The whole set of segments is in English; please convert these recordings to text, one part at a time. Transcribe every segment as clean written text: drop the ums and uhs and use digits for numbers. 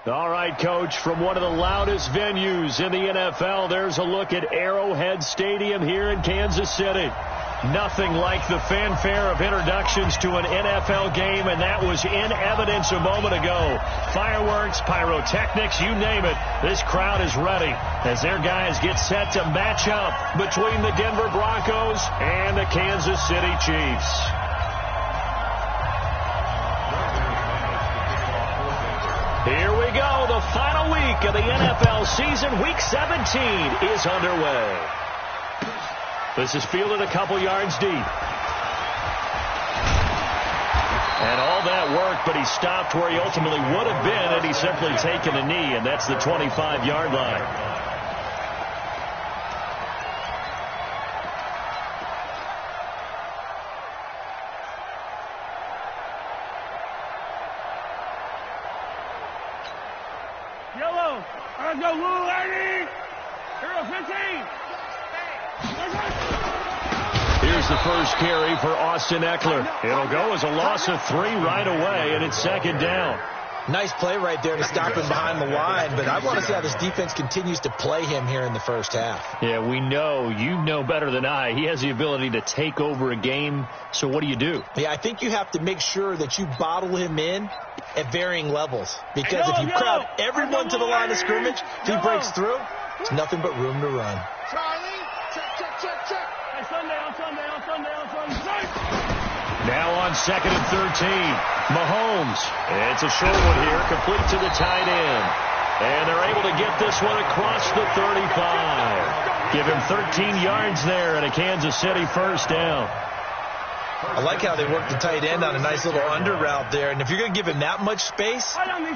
All right, Coach, from one of the loudest venues in the NFL, there's a look at Arrowhead Stadium here in Kansas City. Nothing like the fanfare of introductions to an NFL game, and that was in evidence a moment ago. Fireworks, pyrotechnics, you name it. This crowd is ready as their guys get set to match up between the Denver Broncos and the Kansas City Chiefs. Here we go. The final week of the NFL season. Week 17 is underway. This is fielded a couple yards deep. And all that work, but he stopped where he ultimately would have been had he simply taken a knee, and that's the 25-yard line. Yellow. Let's go, Lou, lady. Hero 15. Here's the first carry for Austin Eckler. It'll go as a loss of 3 right away, and it's second down. Nice play right there to stop him behind the line, but I want to see how this defense continues to play him here in the first half. Yeah, we know. You know better than I. He has the ability to take over a game, so what do you do? Yeah, I think you have to make sure that you bottle him in at varying levels, because if you crowd everyone to the line of scrimmage, if he breaks through, it's nothing but room to run. Charlie, check. Hey, Sunday. Now on 2nd and 13, Mahomes. It's a short one here, complete to the tight end. And they're able to get this one across the 35. Give him 13 yards there and a Kansas City first down. I like how they work the tight end on a nice little under route there. And if you're going to give him that much space,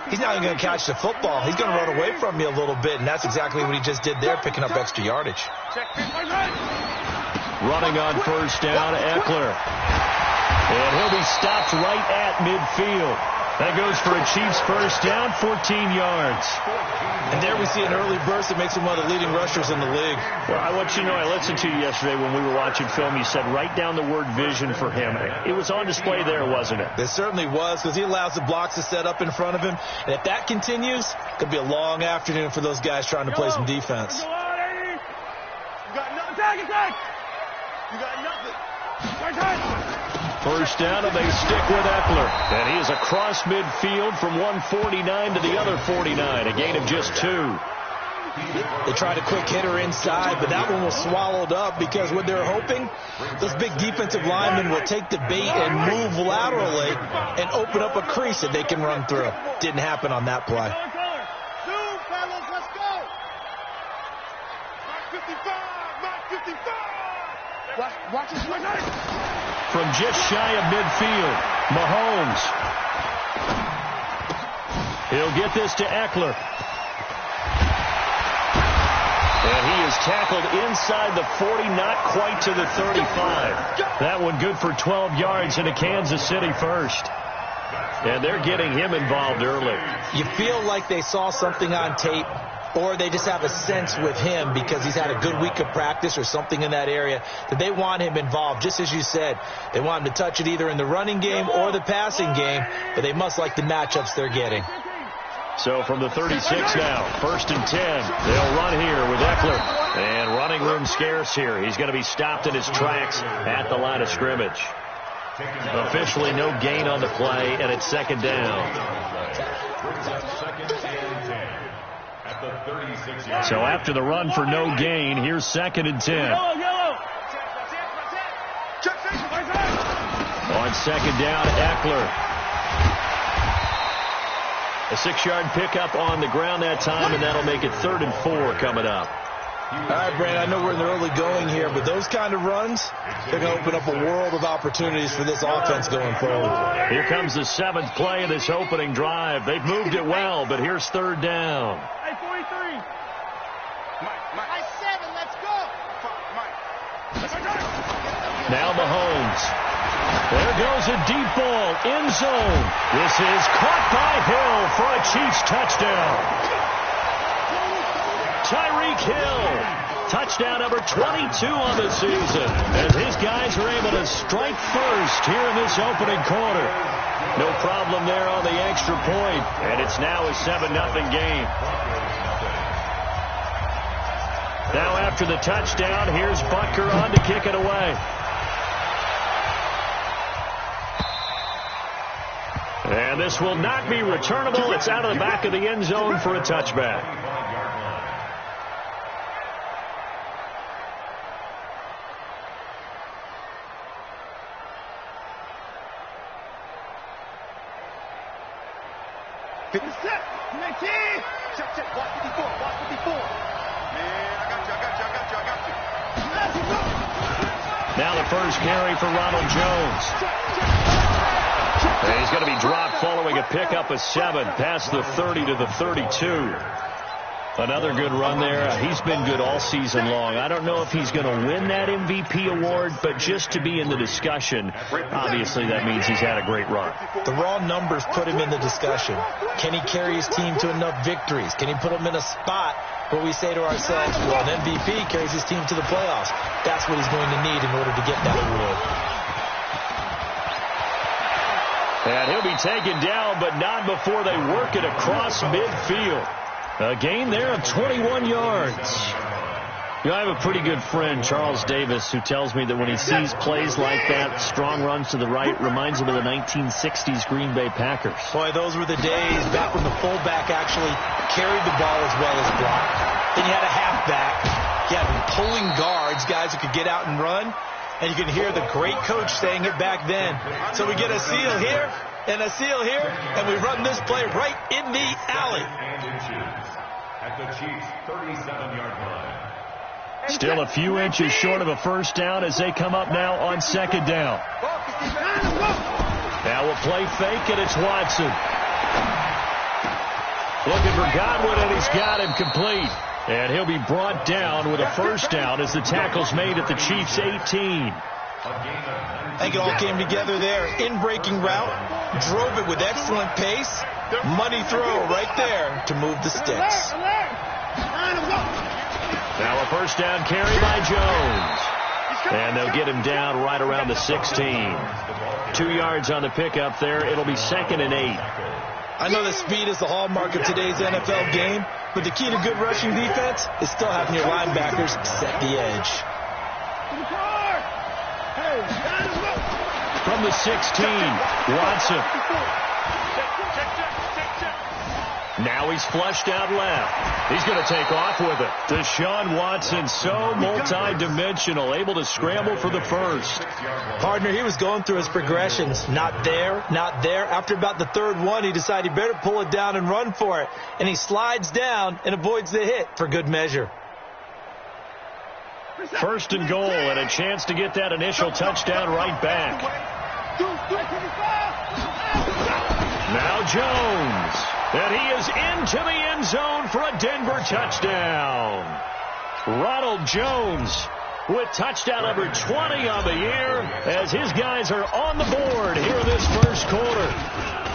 he's not even going to catch the football. He's going to run away from you a little bit, and that's exactly what he just did there, picking up extra yardage. Running on first down, Eckler. And he'll be stopped right at midfield. That goes for a Chiefs first down, 14 yards. And there we see an early burst that makes him one of the leading rushers in the league. Well, I want you to know, I listened to you yesterday when we were watching film. You said write down the word vision for him. It was on display there, wasn't it? It certainly was, because he allows the blocks to set up in front of him. And if that continues, it could be a long afternoon for those guys trying to play some defense. You got nothing. Attack. You got nothing. First down, and they stick with Eckler. And he is across midfield from 149 to the other 49, a gain of just 2. They tried a quick hitter inside, but that one was swallowed up because what they're hoping, those big defensive linemen will take the bait and move laterally and open up a crease that they can run through. Didn't happen on that play. Let's go. Mark 55. Watch his From just shy of midfield, Mahomes. He'll get this to Eckler. And he is tackled inside the 40, not quite to the 35. That one good for 12 yards and a Kansas City first. And they're getting him involved early. You feel like they saw something on tape, or they just have a sense with him because he's had a good week of practice or something in that area that they want him involved. Just as you said, they want him to touch it either in the running game or the passing game, but they must like the matchups they're getting. So from the 36 now, 1st and 10, they'll run here with Eckler. And running room scarce here. He's going to be stopped in his tracks at the line of scrimmage. Officially no gain on the play, and it's second down. So after the run for no gain, here's 2nd and 10. On 2nd down, Eckler. A 6-yard pickup on the ground that time, and that'll make it 3rd and 4 coming up. All right, Brandon, I know we're in the early going here, but those kind of runs, they're going to open up a world of opportunities for this offense going forward. Here comes the 7th play of this opening drive. They've moved it well, but here's 3rd down. Hey, 43. Mike. 7, let's go. Now Mahomes. There goes a deep ball, end zone. This is caught by Hill for a Chiefs touchdown. Tyreek Hill touchdown number 22 on the season, as his guys are able to strike first here in this opening quarter. No problem there on the extra point, and it's now a 7-0 game. Now after the touchdown, here's Butker on to kick it away. And this will not be returnable. It's out of the back of the end zone for a touchback. Check. Watch 54. Man, I got you. Now the first carry for Ronald Jones. And he's going to be dropped following a pickup of 7 past the 30 to the 32. Another good run there. He's been good all season long. I don't know if he's going to win that MVP award, but just to be in the discussion, obviously that means he's had a great run. The raw numbers put him in the discussion. Can he carry his team to enough victories? Can he put them in a spot where we say to ourselves, well, an MVP carries his team to the playoffs? That's what he's going to need in order to get that award. And he'll be taken down, but not before they work it across midfield. A gain there of 21 yards. You know, I have a pretty good friend, Charles Davis, who tells me that when he sees plays like that, strong runs to the right, reminds him of the 1960s Green Bay Packers. Boy, those were the days back when the fullback actually carried the ball as well as blocked. Then you had a halfback. You had pulling guards, guys who could get out and run. And you can hear the great coach saying it back then. So we get a seal here and a seal here, and we run this play right in the alley. At the Chiefs' 37-yard line. Still a few inches short of a first down as they come up now on second down. Now we'll play fake, and it's Watson. Looking for Godwin, and he's got him complete. And he'll be brought down with a first down as the tackle's made at the Chiefs' 18. I think it all came together there. In-breaking route, drove it with excellent pace. Money throw right there to move the sticks. Now a first down carry by Jones. And they'll get him down right around the 16. 2 yards on the pickup there. It'll be 2nd and 8. I know that speed is the hallmark of today's NFL game, but the key to good rushing defense is still having your linebackers set the edge. From the 16, Watson. Now he's flushed out left. He's going to take off with it. Deshaun Watson, so multi-dimensional, able to scramble for the first. Partner, he was going through his progressions. Not there, not there. After about the third one, he decided he better pull it down and run for it. And he slides down and avoids the hit for good measure. First and goal, and a chance to get that initial touchdown right back. Now Jones. And he is into the end zone for a Denver touchdown. Ronald Jones with touchdown number 20 on the year as his guys are on the board here in this first quarter.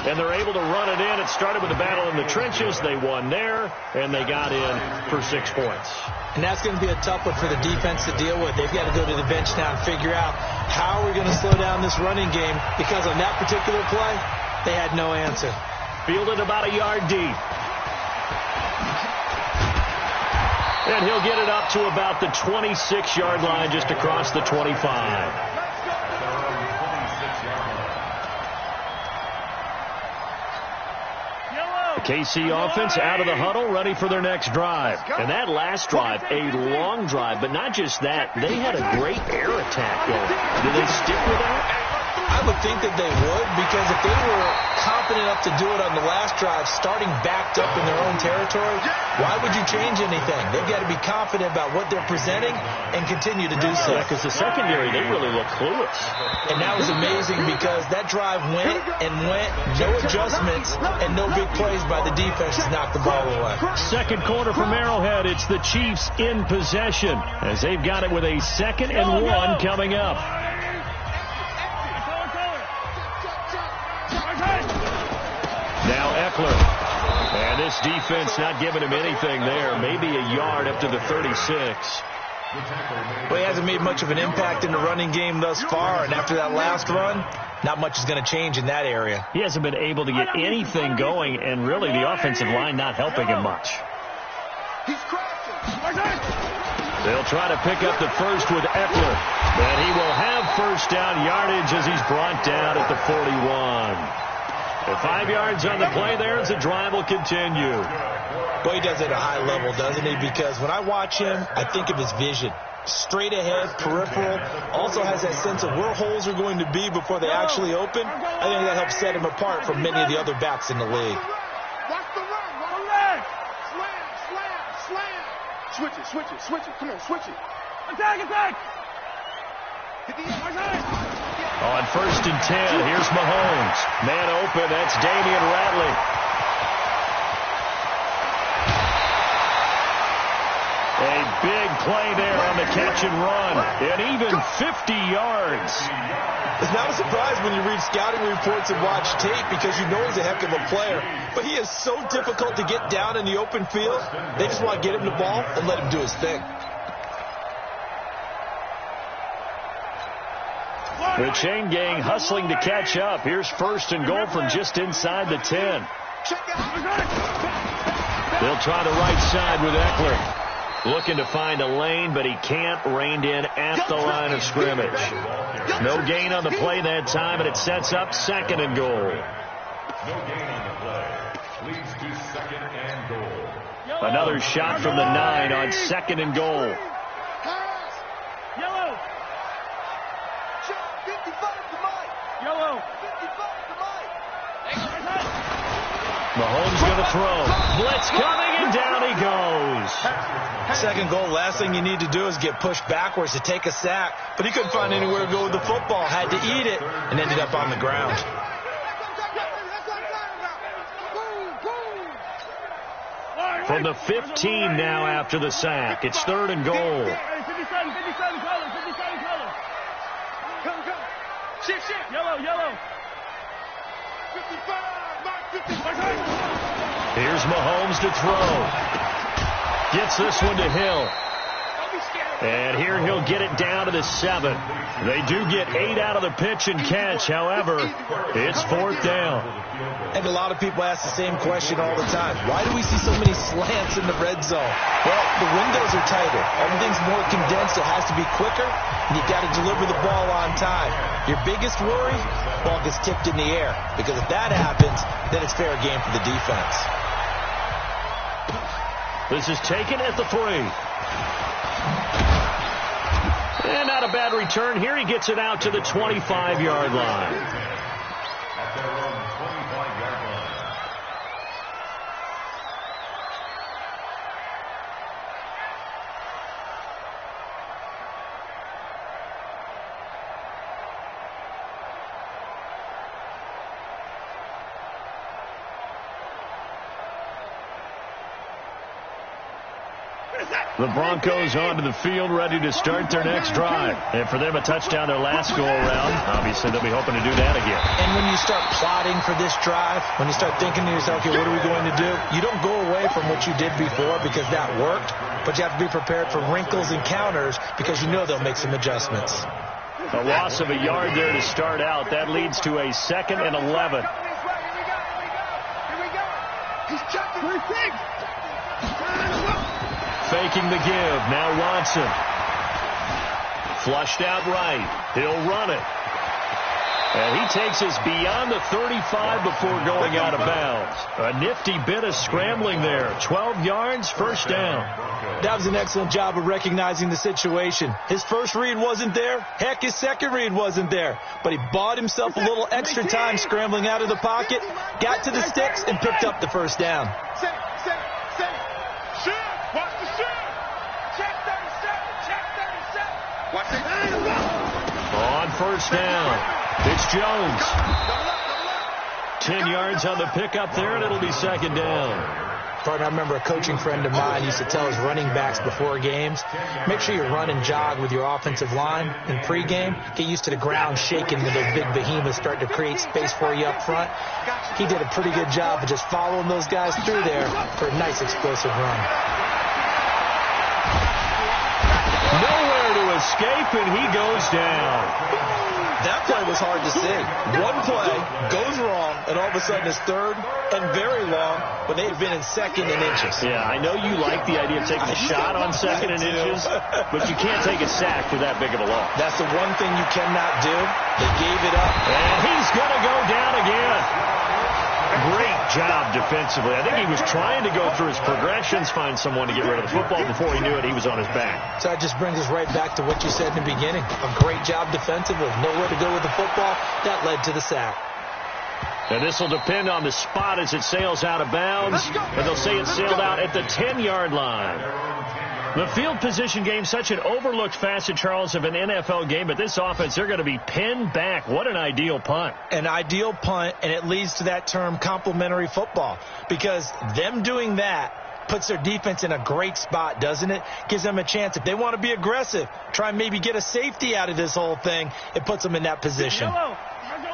And they're able to run it in. It started with a battle in the trenches. They won there, and they got in for 6 points. And that's going to be a tough one for the defense to deal with. They've got to go to the bench now and figure out how we're going to slow down this running game, because on that particular play, they had no answer. Fielded about a yard deep. And he'll get it up to about the 26-yard line, just across the 25. KC offense out of the huddle, ready for their next drive. And that last drive, a long drive, but not just that. They had a great air attack going. Do they stick with that? I would think that they would, because if they were confident enough to do it on the last drive, starting backed up in their own territory, why would you change anything? They've got to be confident about what they're presenting and continue to do so. Yeah, because the secondary, they really look clueless. And that was amazing, because that drive went and went, no adjustments, and no big plays by the defense to knock the ball away. Second quarter from Arrowhead. It's the Chiefs in possession as they've got it with a 2nd and 1 coming up. Now Eckler. And this defense not giving him anything there. Maybe a yard up to the 36. Well, he hasn't made much of an impact in the running game thus far, and after that last run, not much is going to change in that area. He hasn't been able to get anything going, and really the offensive line not helping him much. They'll try to pick up the first with Eckler, and he will have first down yardage as he's brought down at the 41. At 5 yards on the play there as the drive will continue. Well, he does it at a high level, doesn't he? Because when I watch him, I think of his vision. Straight ahead, peripheral, also has that sense of where holes are going to be before they actually open. I think that helps set him apart from many of the other backs in the league. Watch the run. Slam. Switch it. Come on, switch it. Attack. On 1st and 10, here's Mahomes. Man open, that's Damian Ratley. A big play there on the catch and run, and even 50 yards. It's not a surprise when you read scouting reports and watch tape because you know he's a heck of a player. But he is so difficult to get down in the open field. They just want to get him the ball and let him do his thing. The chain gang hustling to catch up. Here's 1st and goal from just inside the 10. They'll try the right side with Eckler. Looking to find a lane, but he can't. Reined in at the line of scrimmage. No gain on the play that time, and it sets up 2nd and goal. No gain on the play. Leads to 2nd and goal. Another shot from the 9 on 2nd and goal. Yellow. 55 to Mike. Yellow. 55 to Mike. Mahomes going to throw. Blitz coming, and down he goes. 2nd goal, last thing you need to do is get pushed backwards to take a sack. But he couldn't find anywhere to go with the football. Had to eat it and ended up on the ground. From the 15 now after the sack. It's 3rd and goal. 57 colors. Come. Shift. Yellow. 55. Here's Mahomes to throw. Gets this one to Hill. And here he'll get it down to the 7. They do get 8 out of the pitch and catch. However, it's 4th down. And a lot of people ask the same question all the time. Why do we see so many slants in the red zone? Well, the windows are tighter. Everything's more condensed. It has to be quicker, and you've got to deliver the ball on time. Your biggest worry, ball gets tipped in the air. Because if that happens, then it's fair game for the defense. This is taken at the 3. And not a bad return. Here he gets it out to the 25-yard line. At their own 25-yard line. The Broncos onto the field, ready to start their next drive. And for them, a touchdown their last go-around. Obviously, they'll be hoping to do that again. And when you start plotting for this drive, when you start thinking to yourself, okay, what are we going to do? You don't go away from what you did before because that worked, but you have to be prepared for wrinkles and counters because you know they'll make some adjustments. A loss of a yard there to start out. That leads to a 2nd and 11. Here we go. He's checking. Faking the give. Now Watson. Flushed out right. He'll run it. And he takes us beyond the 35 before going out of bounds. A nifty bit of scrambling there. 12 yards, 1st down. That was an excellent job of recognizing the situation. His first read wasn't there. Heck, his second read wasn't there. But he bought himself a little extra time scrambling out of the pocket, got to the sticks, and picked up the 1st down. Watch the shoot. Check 37. Watch it. On 1st down, it's Jones. 10 yards on the pickup there, and it'll be 2nd down. Partner, I remember a coaching friend of mine used to tell his running backs before games, make sure you run and jog with your offensive line in pregame. Get used to the ground shaking when those big behemoths start to create space for you up front. He did a pretty good job of just following those guys through there for a nice explosive run. No escape, and he goes down. That play was hard to see. One play goes wrong, and all of a sudden it's third and very long when they had been in second and inches. Yeah, I know you like the idea of taking a shot on second and inches, but you can't take a sack with that big of a loss. That's the one thing you cannot do. They gave it up. And he's going to go down again. Great job defensively. I think he was trying to go through his progressions, find someone to get rid of the football. Before he knew it, he was on his back. So that just brings us right back to what you said in the beginning. A great job defensively. Nowhere to go with the football. That led to the sack. And this will depend on the spot as it sails out of bounds. And they'll say it sailed out at the 10-yard line. The field position game, such an overlooked facet, Charles, of an NFL game. But this offense, they're going to be pinned back. What an ideal punt. An ideal punt, and it leads to that term complementary football. Because them doing that puts their defense in a great spot, doesn't it? Gives them a chance. If they want to be aggressive, try and maybe get a safety out of this whole thing, it puts them in that position.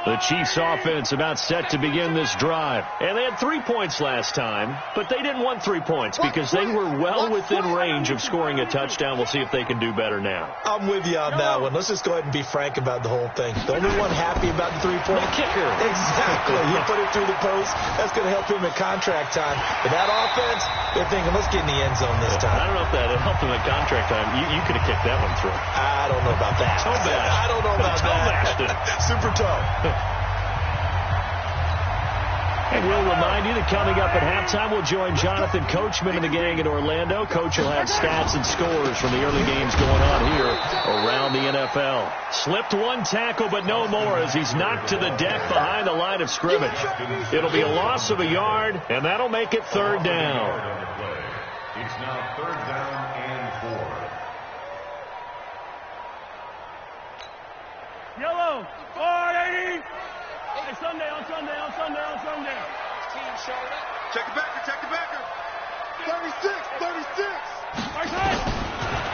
The Chiefs offense about set to begin this drive. And they had 3 points last time, but they didn't want 3 points because they were well within range of scoring a touchdown. We'll see if they can do better now. I'm with you on that one. Let's just go ahead and be frank about the whole thing. The only one happy about the 3-point kicker. Exactly. He put it through the post. That's going to help him at contract time. But that offense, they're thinking, let's get in the end zone this time. I don't know if that helped him at contract time. You could have kicked that one through. I don't know about that. I don't know about that. Super toe. And we'll remind you that coming up at halftime, we'll join Jonathan Coachman and the gang in Orlando. Coach will have stats and scores from the early games going on here around the NFL. Slipped one tackle, but no more as he's knocked to the deck behind the line of scrimmage. It'll be a loss of a yard, and that'll make it third down. It's now third down and 4. Yellow, 480. Hey, Sunday. Team shoulder. Check the backer. 36.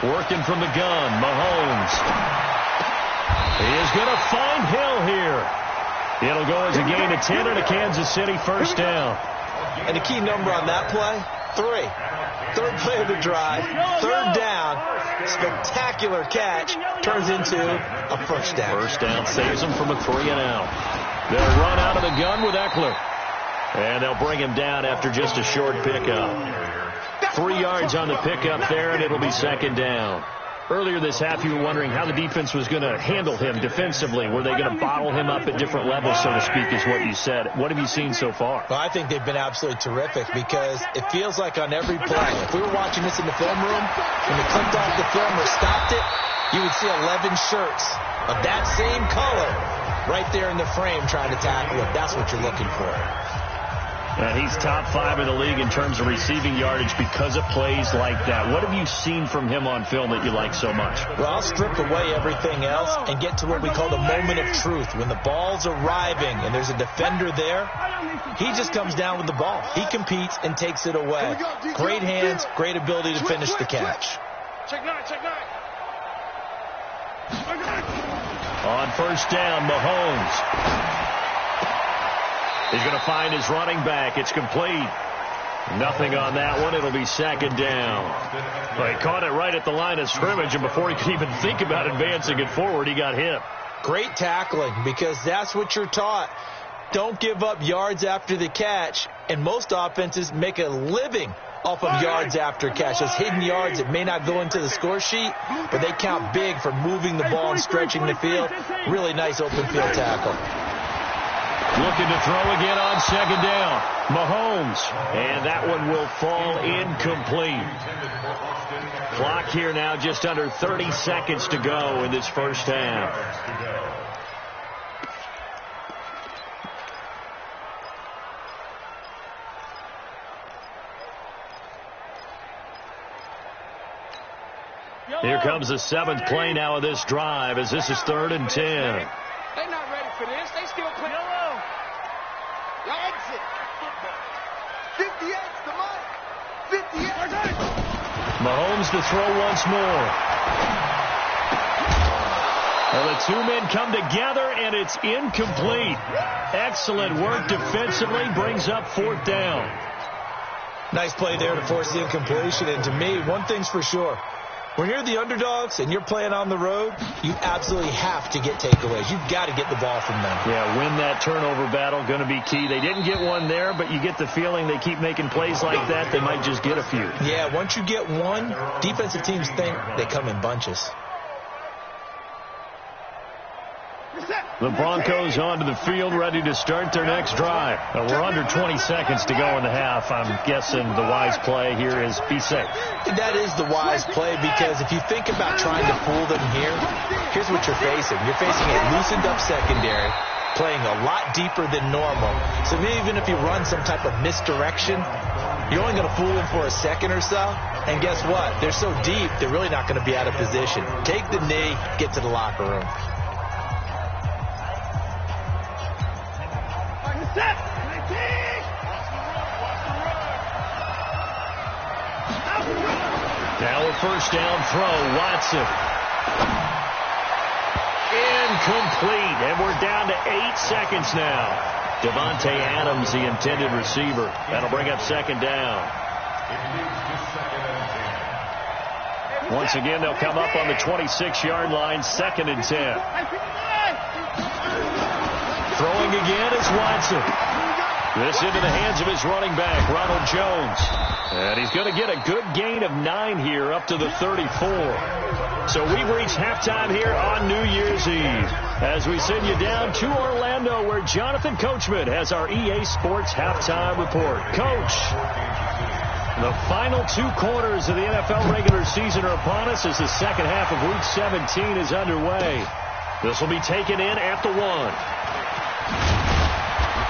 Working from the gun, Mahomes. He is going to find Hill here. It'll go as a gain of 10 and a Kansas City first down. And the key number on that play, 3. Third play of the drive, third down, spectacular catch, turns into a first down. First down saves them from a 3-and-out. They'll run out of the gun with Eckler. And they'll bring him down after just a short pickup. 3 yards on the pickup there, and it'll be second down. Earlier this half, you were wondering how the defense was going to handle him defensively. Were they going to bottle him up at different levels, so to speak, is what you said. What have you seen so far? Well, I think they've been absolutely terrific because it feels like on every play, if we were watching this in the film room, when they clicked off the film or stopped it, you would see 11 shirts of that same color right there in the frame trying to tackle it. That's what you're looking for. And he's top 5 in the league in terms of receiving yardage because of plays like that. What have you seen from him on film that you like so much? Well, I'll strip away everything else and get to what we call the moment of truth. When the ball's arriving and there's a defender there, he just comes down with the ball. He competes and takes it away. Great hands, great ability to finish the catch. Check nine. On first down, Mahomes. He's going to find his running back. It's complete. Nothing on that one. It'll be second down. Well, he caught it right at the line of scrimmage, and before he could even think about advancing it forward, he got hit. Great tackling, because that's what you're taught. Don't give up yards after the catch, and most offenses make a living off of yards after catch. Those hidden yards that may not go into the score sheet, but they count big for moving the ball and stretching the field. Really nice open field tackle. Looking to throw again on second down. Mahomes. And that one will fall incomplete. Clock here now just under 30 seconds to go in this first half. Here comes the 7th play now of this drive as this is 3rd and 10. They're not ready for this. They still play. Yellow. Y'all exit. 58's the money. 58. Mahomes to throw once more. Well, the 2 men come together, and it's incomplete. Excellent work defensively. Brings up 4th down. Nice play there to force the incompletion. And to me, one thing's for sure. When you're the underdogs and you're playing on the road, you absolutely have to get takeaways. You've got to get the ball from them. Yeah, win that turnover battle, going to be key. They didn't get one there, but you get the feeling they keep making plays like that, they might just get a few. Yeah, once you get one, defensive teams think they come in bunches. The Broncos onto the field, ready to start their next drive. We're under 20 seconds to go in the half. I'm guessing the wise play here is be safe. That is the wise play, because if you think about trying to fool them here, here's what you're facing. You're facing a loosened up secondary, playing a lot deeper than normal. So even if you run some type of misdirection, you're only going to fool them for a second or so. And guess what? They're so deep, they're really not going to be out of position. Take the knee, get to the locker room. Now a first down throw. Watson. Incomplete. And we're down to 8 seconds now. Devontae Adams, the intended receiver. That'll bring up second down. Once again, they'll come up on the 26-yard line, 2nd and 10. Throwing again is Watson. This into the hands of his running back, Ronald Jones. And he's going to get a good gain of 9 here, up to the 34. So we've reached halftime here on New Year's Eve, as we send you down to Orlando, where Jonathan Coachman has our EA Sports halftime report. Coach, the final 2 quarters of the NFL regular season are upon us as the second half of Week 17 is underway. This will be taken in at the 1.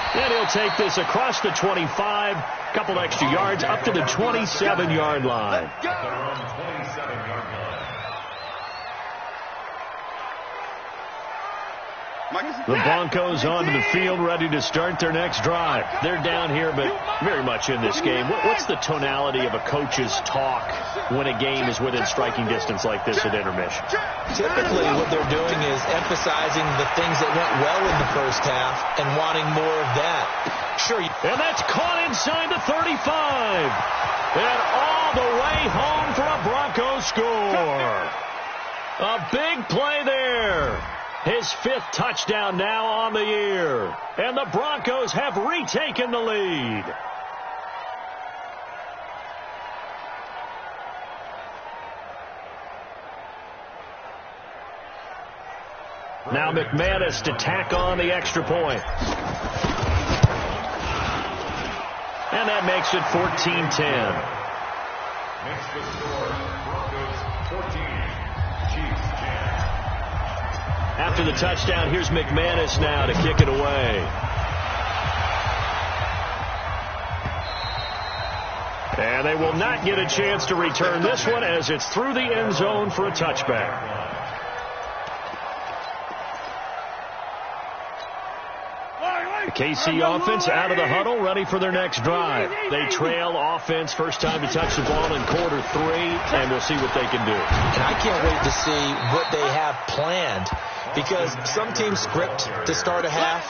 And he'll take this across the 25, couple extra yards, up to the 27-yard line. The Broncos onto the field, ready to start their next drive. They're down here, but very much in this game. What's the tonality of a coach's talk when a game is within striking distance like this at intermission? Typically, what they're doing is emphasizing the things that went well in the first half and wanting more of that. Sure. And that's caught inside the 35. And all the way home for a Broncos score. A big play there. His 5th touchdown now on the year. And the Broncos have retaken the lead. Now McManus to tack on the extra point. And that makes it 14-10. Makes the score Broncos 14, Chiefs 10. After the touchdown, here's McManus now to kick it away. And they will not get a chance to return this one, as it's through the end zone for a touchback. The KC offense out of the huddle, ready for their next drive. They trail offense, first time to touch the ball in quarter 3, and we'll see what they can do. And I can't wait to see what they have planned, because some teams script to start a half.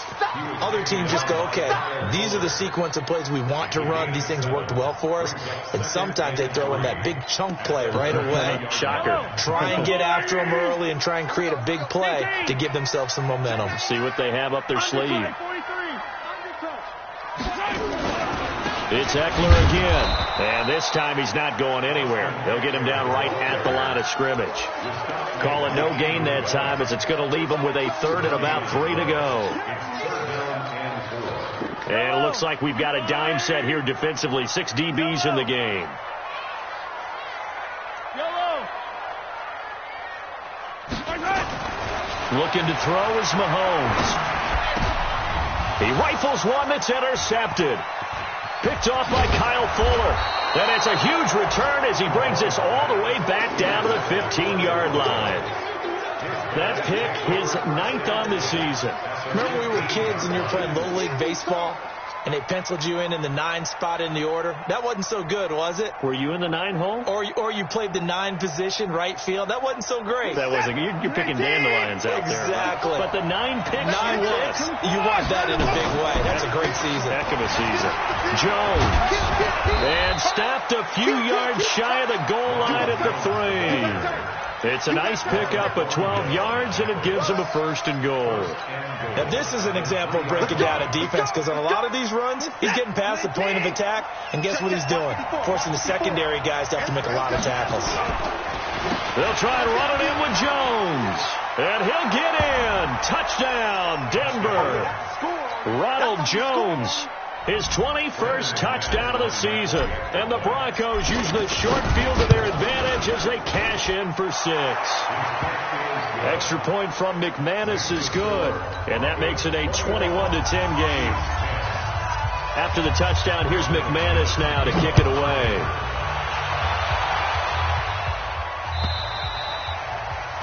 Other teams just go, okay, these are the sequence of plays we want to run. These things worked well for us. And sometimes they throw in that big chunk play right away. Shocker. Try and get after them early and try and create a big play to give themselves some momentum. See what they have up their sleeve. It's Eckler again. And this time he's not going anywhere. They'll get him down right at the line of scrimmage. Call it no gain that time, as it's going to leave him with a 3rd and about 3 to go. And it looks like we've got a dime set here defensively. 6 DBs in the game. Looking to throw is Mahomes. He rifles one that's intercepted. Picked off by Kyle Fuller. And it's a huge return as he brings this all the way back down to the 15-yard line. That pick, his 9th on the season. Remember we were kids and you were playing Little League baseball? and they penciled you in the 9 spot in the order. That wasn't so good, was it? Were you in the 9 hole? Or you played the 9 position, right field. That wasn't so great. That wasn't. You're picking dandelions out there. Exactly. But the 9 picks. 9 picks. You want that in a big way. That's a great season. Heck of a season. Jones. And stopped a few yards shy of the goal line at the 3. It's a nice pickup of 12 yards, and it gives him a 1st and goal. Now, this is an example of breaking down a defense, because on a lot of these runs, he's getting past the point of attack, and guess what he's doing? Forcing the secondary guys to have to make a lot of tackles. They'll try and run it in with Jones, and he'll get in. Touchdown, Denver. Ronald Jones. His 21st touchdown of the season. And the Broncos use the short field to their advantage as they cash in for 6. Extra point from McManus is good. And that makes it a 21-10 game. After the touchdown, here's McManus now to kick it away.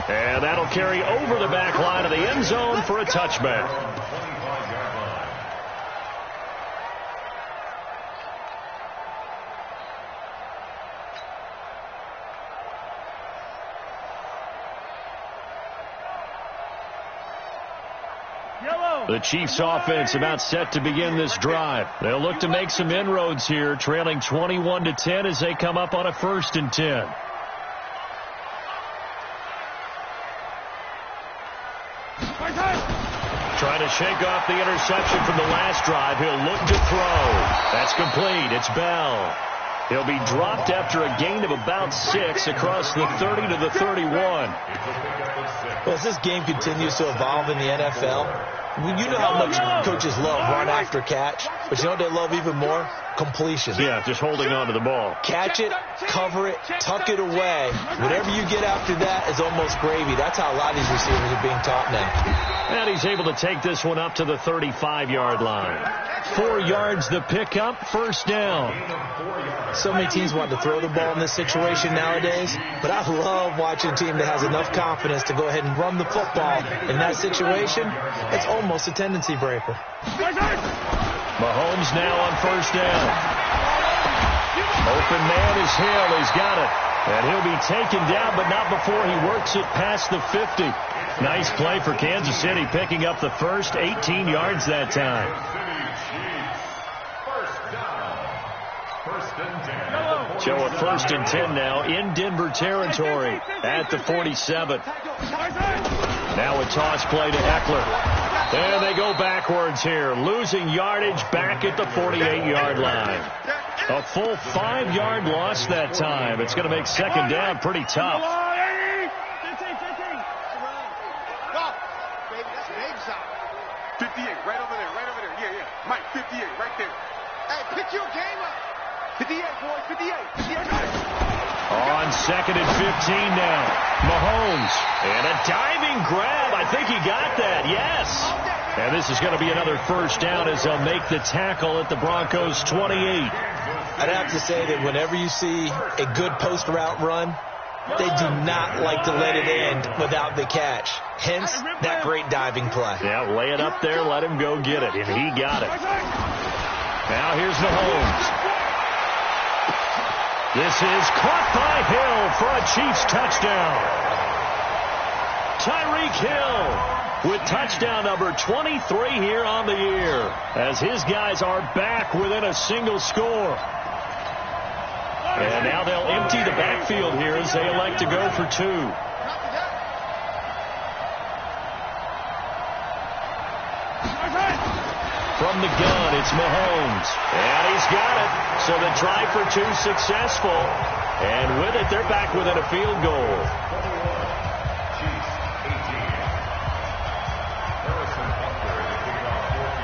And that'll carry over the back line of the end zone for a touchback. The Chiefs offense about set to begin this drive. They'll look to make some inroads here, trailing 21-10 as they come up on a 1st and 10. Trying to shake off the interception from the last drive. He'll look to throw. That's complete. It's Bell. He'll be dropped after a gain of about 6 across the 30 to the 31. Well, as this game continues to evolve in the NFL, you know how much coaches love run after catch, but you know what they love even more? Completion. Yeah, just holding on to the ball. Catch it, cover it, tuck it away. Whatever you get after that is almost gravy. That's how a lot of these receivers are being taught now. And he's able to take this one up to the 35-yard line. 4 yards the pickup, 1st down. So many teams want to throw the ball in this situation nowadays, but I love watching a team that has enough confidence to go ahead and run the football. In that situation, it's almost a tendency breaker. Mahomes now on 1st down. Open man is Hill. He's got it. And he'll be taken down, but not before he works it past the 50. Nice play for Kansas City, picking up the first, 18 yards that time. So a 1st and 10 now in Denver territory at the 47. Now a toss play to Eckler. And they go backwards here, losing yardage back at the 48-yard line. A full 5-yard loss that time. It's going to make 2nd down pretty tough. 58, right over there. Yeah. Mike, 58, right there. Hey, pick your game up. 58, boys, 58. On 2nd and 15 now. Mahomes. And a diving grab. I think he got that. Yes. And this is going to be another 1st down as they'll make the tackle at the Broncos 28. I'd have to say that whenever you see a good post route run, they do not like to let it end without the catch. Hence, that great diving play. Yeah, lay it up there, let him go get it, and he got it. Now here's Mahomes. This is caught by Hill for a Chiefs touchdown. Tyreek Hill with touchdown number 23 here on the year, as his guys are back within a single score. And now they'll empty the backfield here as they elect to go for 2. From the gun, it's Mahomes. And he's got it. So the try for 2 successful. And with it, they're back within a field goal.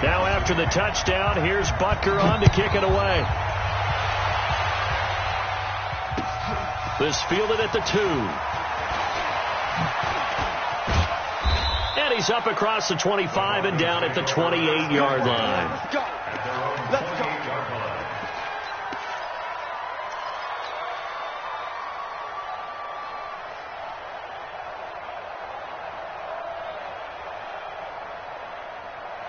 Now after the touchdown, here's Butker on to kick it away. This fielded at the 2. And he's up across the 25 and down at the 28-yard line. Let's go.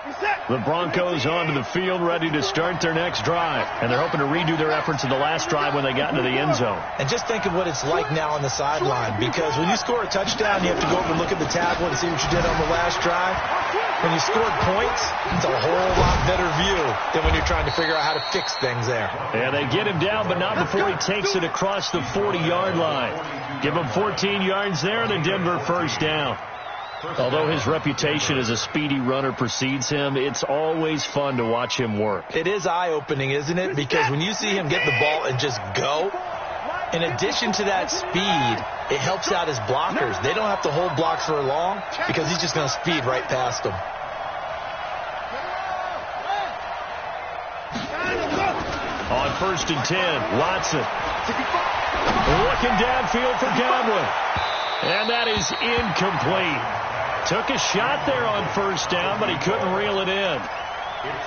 Reset. The Broncos onto the field, ready to start their next drive. And they're hoping to redo their efforts in the last drive when they got into the end zone. And just think of what it's like now on the sideline, because when you score a touchdown, you have to go over and look at the tablet and see what you did on the last drive. When you scored points, it's a whole lot better view than when you're trying to figure out how to fix things there. And they get him down, but not before he takes it across the 40-yard line. Give him 14 yards there, and a Denver first down. Although his reputation as a speedy runner precedes him, it's always fun to watch him work. It is eye-opening, isn't it? Because when you see him get the ball and just go, in addition to that speed, it helps out his blockers. They don't have to hold blocks for long because he's just going to speed right past them. On 1st and 10, Watson looking downfield for Godwin. And that is incomplete. Took a shot there on 1st down, but he couldn't reel it in.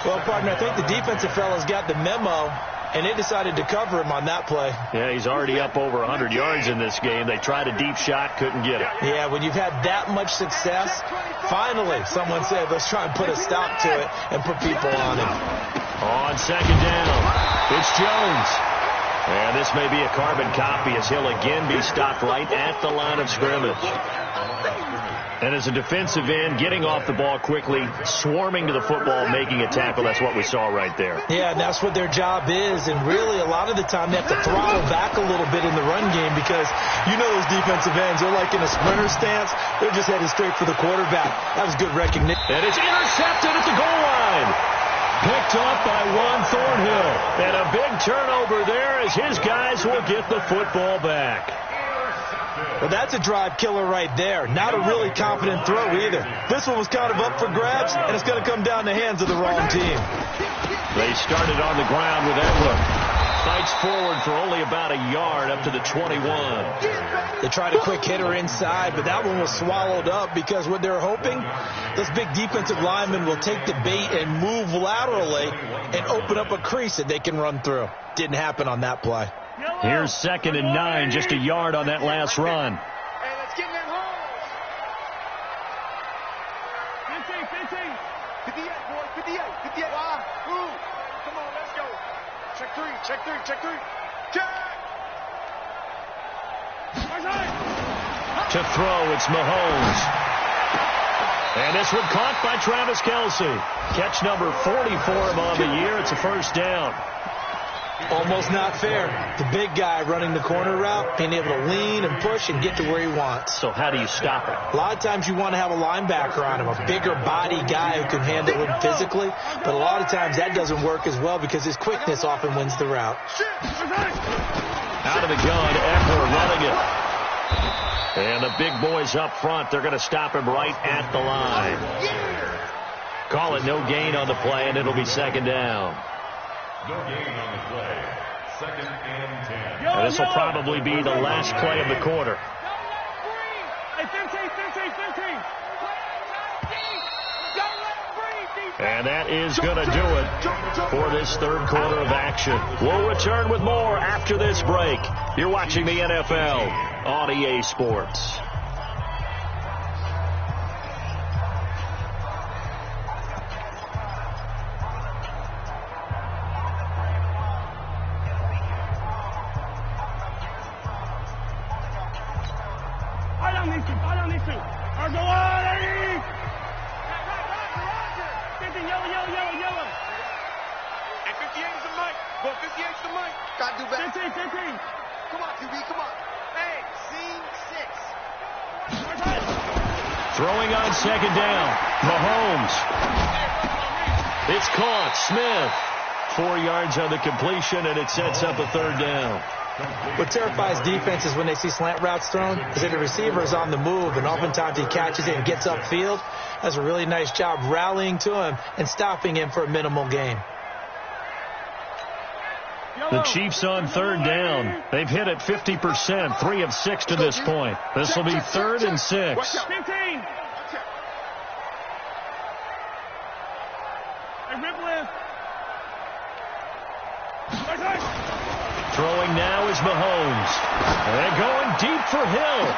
Well, partner, I think the defensive fellas got the memo, and they decided to cover him on that play. Yeah, he's already up over 100 yards in this game. They tried a deep shot, couldn't get it. Yeah, when you've had that much success, finally someone said, let's try and put a stop to it and put people on him. On 2nd down, it's Jones. And this may be a carbon copy as he'll again be stopped right at the line of scrimmage. And as a defensive end, getting off the ball quickly, swarming to the football, making a tackle, that's what we saw right there. Yeah, and that's what their job is. And really, a lot of the time, they have to throttle back a little bit in the run game because you know those defensive ends, they're like in a sprinter stance. They're just headed straight for the quarterback. That was good recognition. And it's intercepted at the goal line. Picked up by Juan Thornhill. And a big turnover there as his guys will get the football back. Well, that's a drive killer right there. Not a really confident throw either. This one was kind of up for grabs, and it's going to come down the hands of the wrong team. They started on the ground with Edler. Fights forward for only about a yard up to the 21. They tried a quick hitter inside, but that one was swallowed up because what they're hoping, those big defensive linemen will take the bait and move laterally and open up a crease that they can run through. Didn't happen on that play. Here's 2nd and 9, just a yard on that last run. Hey, let's get in them holes. 15, 58, boy, 58, 58. Ooh, come on, let's go. Check 3, check 3, check 3. Check! To throw, it's Mahomes. And this one caught by Travis Kelce. Catch number 40 for him on the year. It's a first down. Almost not fair. The big guy running the corner route, being able to lean and push and get to where he wants. So how do you stop it? A lot of times you want to have a linebacker on him, a bigger body guy who can handle him physically. But a lot of times that doesn't work as well because his quickness often wins the route. Out of the gun, Eckler running it. And the big boys up front, they're going to stop him right at the line. Call it no gain on the play, and it'll be 2nd down. No gain on the play. 2nd and 10. And this will probably be the last play of the quarter. Hey, 15. And that is going to do it for this 3rd quarter of action. We'll return with more after this break. You're watching the NFL on EA Sports. I don't need to. Our GoI! 15, yellow. Hey, 58 is the mic. Boy, 58 is the mic. Gotta do better. 15. Come on, QB, come on. Hey, scene 6. Throwing on 2nd down. Mahomes. It's caught. Smith. 4 yards on the completion, and it sets up a 3rd down. What terrifies defenses when they see slant routes thrown is that the receiver is on the move, and oftentimes he catches it and gets upfield. Does a really nice job rallying to him and stopping him for a minimal gain. The Chiefs on 3rd down. They've hit it 50%, 3 of 6 to this point. This will be 3rd and 6. 15. Hey, rip lift. Throwing now is Mahomes. And going deep for Hill.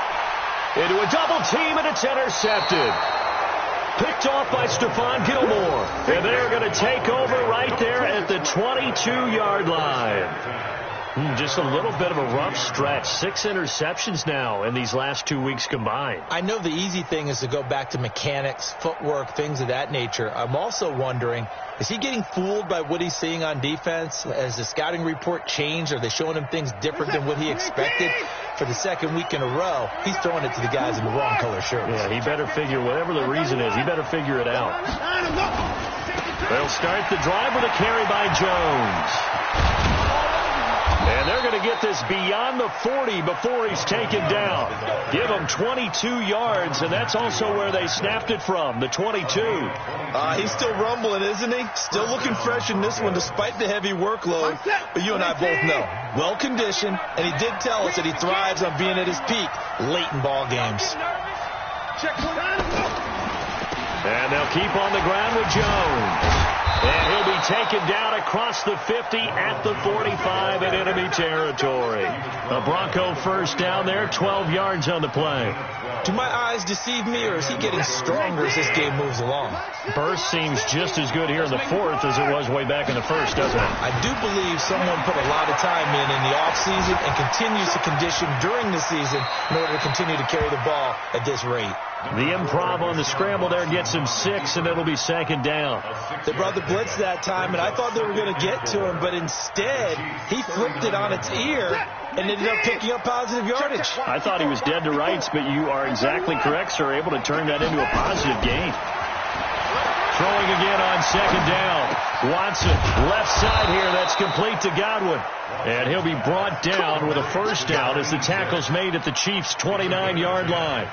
Into a double team, and it's intercepted. Picked off by Stephon Gilmore. And they're going to take over right there at the 22-yard line. Just a little bit of a rough stretch. 6 interceptions now in these last 2 weeks combined. I know the easy thing is to go back to mechanics, footwork, things of that nature. I'm also wondering, is he getting fooled by what he's seeing on defense? Has the scouting report changed? Are they showing him things different than what he expected? For the second week in a row, he's throwing it to the guys in the wrong color shirts. Yeah, he better figure, whatever the reason is, he better figure it out. They'll start the drive with a carry by Jones. And they're going to get this beyond the 40 before he's taken down. Give him 22 yards, and that's also where they snapped it from, the 22. He's still rumbling, isn't he? Still looking fresh in this one despite the heavy workload. But you and I both know, well-conditioned, and he did tell us that he thrives on being at his peak late in ball games. And they'll keep on the ground with Jones. And he'll be taken down across the 50 at the 45 in enemy territory. A Bronco first down there, 12 yards on the play. Do my eyes deceive me, or is he getting stronger as this game moves along? Burst seems just as good here in the fourth as it was way back in the first, doesn't it? I do believe someone put a lot of time in the offseason and continues to condition during the season in order to continue to carry the ball at this rate. The improv on the scramble there gets him 6, and it'll be second down. They brought the blitz that time, and I thought they were going to get to him, but instead he flipped it on its ear and ended up picking up positive yardage. I thought he was dead to rights, but you are exactly correct, sir. Able to turn that into a positive gain. Throwing again on second down. Watson, left side here. That's complete to Godwin. And he'll be brought down with a first down as the tackle's made at the Chiefs' 29-yard line.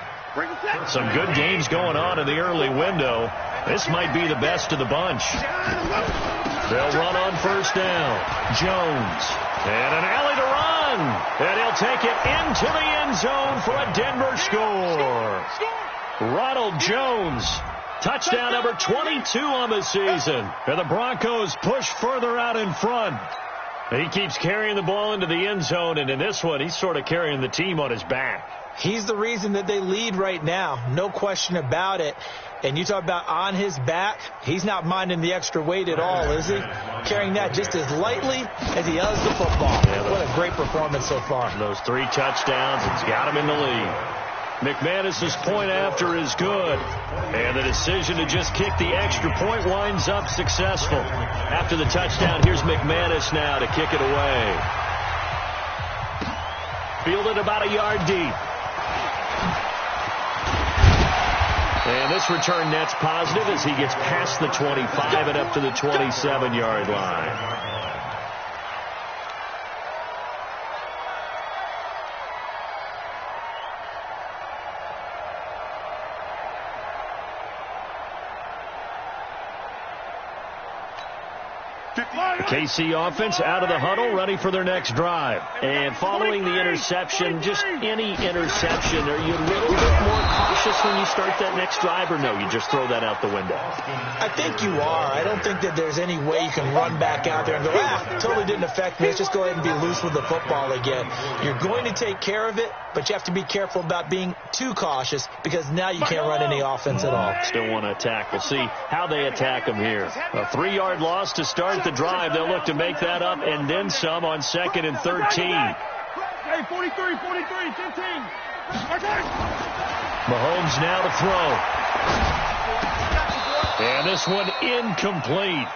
Some good games going on in the early window. This might be the best of the bunch. They'll run on first down. Jones. And an alley to run. And he'll take it into the end zone for a Denver score. Ronald Jones. Touchdown number 22 on the season. And the Broncos push further out in front. He keeps carrying the ball into the end zone, and in this one, he's sort of carrying the team on his back. He's the reason that they lead right now. No question about it. And you talk about on his back, he's not minding the extra weight at all, is he? Carrying that just as lightly as he does the football. Yeah, what a great performance so far. Those 3 touchdowns, it's got him in the lead. McManus's point after is good. And the decision to just kick the extra point winds up successful. After the touchdown, here's McManus now to kick it away. Fielded about a yard deep. And this return net's positive as he gets past the 25 and up to the 27-yard line. The KC offense out of the huddle, ready for their next drive. And following the interception, just any interception, are you a little bit more cautious when you start that next drive, or no, you just throw that out the window? I think you are. I don't think that there's any way you can run back out there and go, totally didn't affect me. Let's just go ahead and be loose with the football again. You're going to take care of it, but you have to be careful about being too cautious because now you can't run any offense at all. Still want to attack. We'll see how they attack them here. A 3-yard loss to start the drive. They'll look to make that up and then some on 2nd and 13. Hey, 43, 15. Mahomes now to throw. And this one incomplete.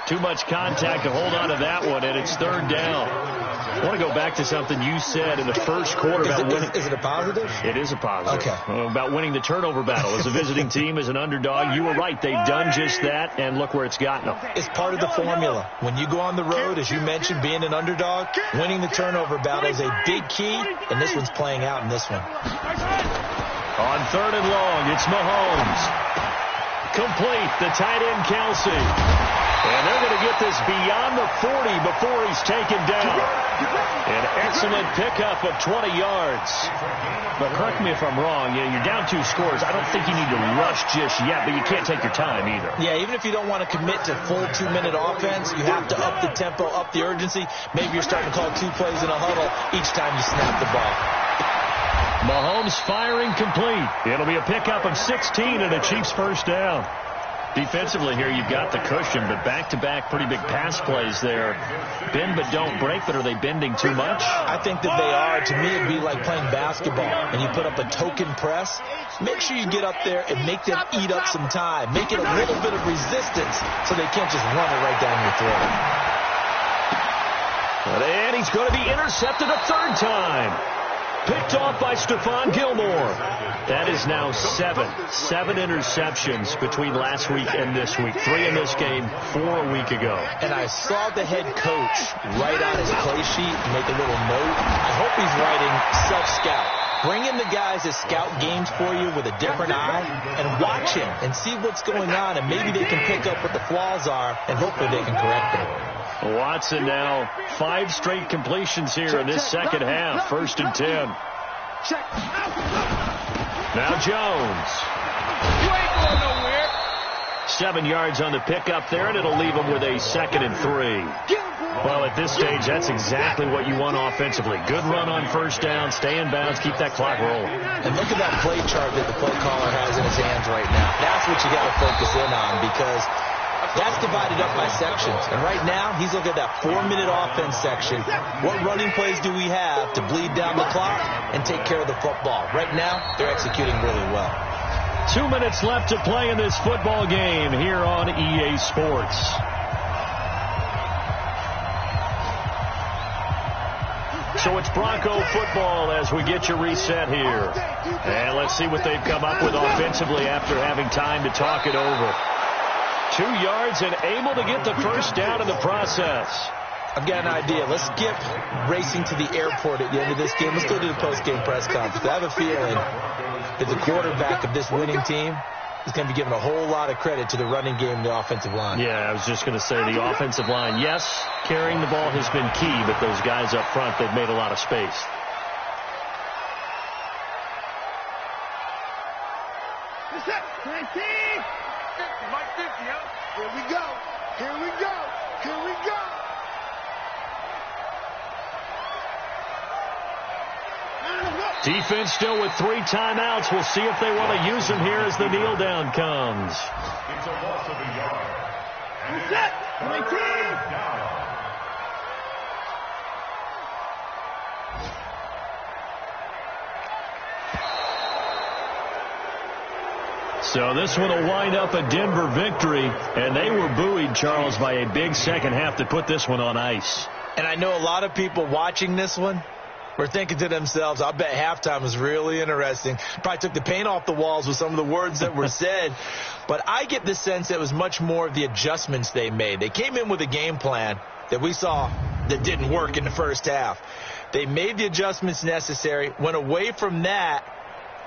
Too much contact to hold on to that one, and it's 3rd down. I want to go back to something you said in the first quarter about winning. Is it a positive? It is a positive. Okay. About winning the turnover battle. As a visiting team, as an underdog, you were right. They've done just that, and look where it's gotten them. It's part of the formula. When you go on the road, as you mentioned, being an underdog, winning the turnover battle is a big key, and this one's playing out in this one. On 3rd and long, it's Mahomes. Complete, the tight end Kelsey. And they're going to get this beyond the 40 before he's taken down. An excellent pickup of 20 yards. But correct me if I'm wrong, you're down 2 scores. I don't think you need to rush just yet, but you can't take your time either. Yeah, even if you don't want to commit to full 2-minute offense, you have to up the tempo, up the urgency. Maybe you're starting to call 2 plays in a huddle each time you snap the ball. Mahomes firing complete. It'll be a pickup of 16 and a Chiefs first down. Defensively here, you've got the cushion, but back-to-back pretty big pass plays there. Bend but don't break, but are they bending too much? I think that they are. To me, it'd be like playing basketball, and you put up a token press. Make sure you get up there and make them eat up some time. Make it a little bit of resistance so they can't just run it right down your throat. And he's going to be intercepted a third time. Picked off by Stephon Gilmore. That is now seven interceptions between last week and this week. 3 in this game, 4 a week ago. And I saw the head coach write on his play sheet and make a little note. I hope he's writing self-scout. Bring in the guys that scout games for you with a different eye and watch him and see what's going on, and maybe they can pick up what the flaws are, and hopefully they can correct them. Watson now 5 straight completions here in this second half. 1st and 10. Now Jones. You ain't going nowhere. 7 yards on the pickup there, and it'll leave him with a 2nd and 3. Well, at this stage, that's exactly what you want offensively. Good run on first down, stay in bounds, keep that clock rolling. And look at that play chart that the play caller has in his hands right now. That's what you got to focus in on, because that's divided up by sections. And right now, he's looking at that 4-minute offense section. What running plays do we have to bleed down the clock and take care of the football? Right now, they're executing really well. 2 minutes left to play in this football game here on EA Sports. So it's Bronco football as we get you reset here. And let's see what they've come up with offensively after having time to talk it over. 2 yards and able to get the first down in the process. I've got an idea. Let's skip racing to the airport at the end of this game. Let's go to the post-game press conference. I have a feeling that the quarterback of this winning team is going to be given a whole lot of credit to the running game and the offensive line. Yeah, I was just going to say the offensive line, yes, carrying the ball has been key, but those guys up front, they've made a lot of space. Here we go. Here we go. Here we go. Defense still with 3 timeouts. We'll see if they want to use them here as the kneel down comes. It's a loss of a yard. And Set. it's third down. So this one will wind up a Denver victory, and they were buoyed, Charles, by a big second half to put this one on ice. And I know a lot of people watching this one were thinking to themselves, I bet halftime was really interesting. Probably took the paint off the walls with some of the words that were said. But I get the sense that it was much more of the adjustments they made. They came in with a game plan that we saw that didn't work in the first half. They made the adjustments necessary, went away from that,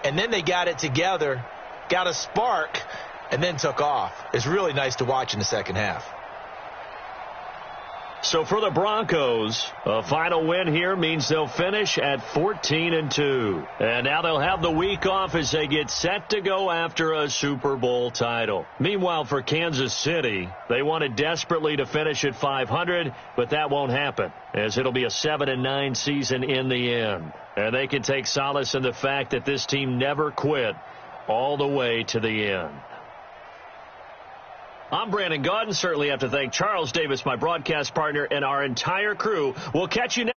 and then they got it together, got a spark, and then took off. It's really nice to watch in the second half. So for the Broncos, a final win here means they'll finish at 14-2. And now they'll have the week off as they get set to go after a Super Bowl title. Meanwhile, for Kansas City, they wanted desperately to finish at 500, but that won't happen, as it'll be a 7-9 season in the end. And they can take solace in the fact that this team never quit all the way to the end. I'm Brandon Gaudin. Certainly have to thank Charles Davis, my broadcast partner, and our entire crew. We'll catch you next.